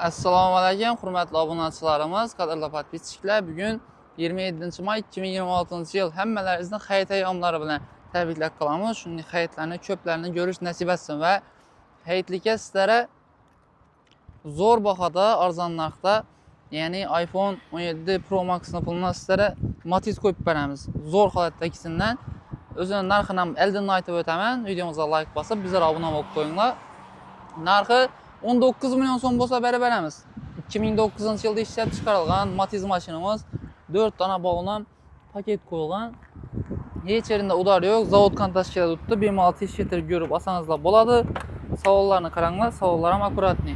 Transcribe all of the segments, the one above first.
Assalomu alaykum, hurmatli obunachilarimiz, qadrli podpischilar. Bugun 27-may 2026-yil hammalaringizni hayit ayyomlari bilan tabriklab qolamiz. Shunday hayitlarni ko'plarini ko'rish nasib etsin va hayitlikka sizlarga zo'r bahoda, arzon narxda, ya'ni iPhone 17 Pro Max'ni pulini sizlarga Matiz qo'yib beramiz. Zo'r holatdagisindan o'zining narxini ham oldin aytib o'taman. Videomizga like bosib, bizlarga obuna bo'lib qo'yinglar. Narxi 19 milyon so'm bo'lsa beramiz. 2009-yilda ishlab chiqarilgan Matiz mashinamiz 4 dona bog'lam paket qo'yilgan. Hech yerda udar yo'q. Zavoddan tashkilot o'tdi. Bemalol tekshirib ko'rib olsangizlar bo'ladi. Savollarni qaranglar, savollar ham akkuratni.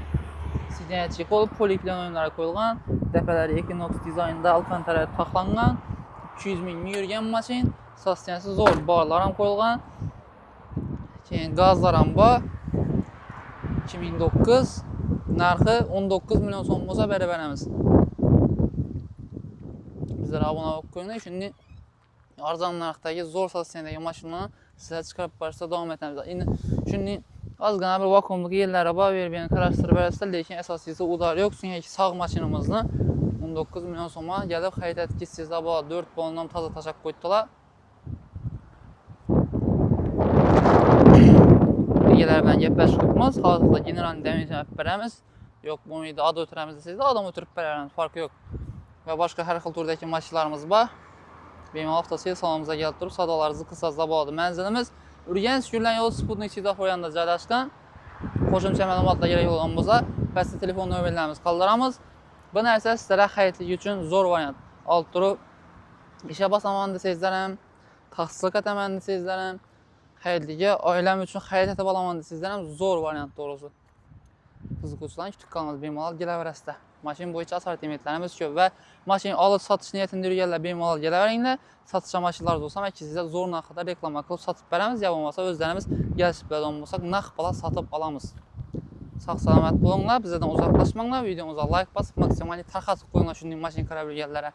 Sidenchi qo'l poliklen o'yinlari qo'yilgan. Depalari Equinox dizaynda alcantara taxlangan. 200 ming yurgan mashin. Sostensi zo'r, borlar ham qo'yilgan. Keyin gazlar ham bor. 2009 narxi 19 milyon so'm bo'lsa beramiz. Bizlar obuna bo'lib qo'yinglar. Shunday arzon narxdagi zo'r sostenidagi mashinani sizlar chiqarib berishda davom etamiz. Endi shunday ozgina bir vakuumlik yerlari bor, berib qarashtirib berasizlar, lekin asosiysi udar yo'q. So'nggi sog' mashinamizni 19 milyon so'mga kelib xarid etkizsizlar bor. 4 bolni toza tashab qo'ydilar. Egalar bilan gaplashibmiz. Hozirda general damajni olib beramiz. Yo'q, bo'lmaydi, ad o'tiramiz desangizlar, odam o'tirib beramiz, farqi yo'q. Va boshqa har xil turdagi mashinalarimiz bor. Bemalol avtosel salonimizga kelib turib, savdolaringizni qilsangizlar bo'ladi. Manzilimiz Urganch yo'ldan yo'l Sputnik svetofor yonida joylashgan. Qo'shimcha ma'lumotlar kerak bo'lgan bo'lsa, pastda telefon nomerlarimizni qoldiramiz. Bu narsa sizlarga xayrlik uchun zo'r variant. Olib turib, ishga bosaman desangizlar ham, tahsilga ketaman desangizlar ham, xayrliga oilam uchun xarid etib olaman desangizlar ham zo'r variant to'g'risi. Qiziquvchilarni kutib qolamiz, bemalol kelaverasizlar. Mashin bo'yicha assortimentlarimiz ko'p va mashina olib sotish niyatida yurganlar bemalol kelaveringlar. Sotish mashinalari bo'lsa, sizlar zo'r narxda reklama qilib sotib beramiz, yo bo'lmasa o'zlarimiz kelishib beradigan bo'lsak, narx bilan sotib olamiz. Sog' salomat bo'linglar, bizdan uzoqlashmanglar, videomizga like bosib, maksimal tarqatib qo'yinglar shunday mashina qarab yurganlarga.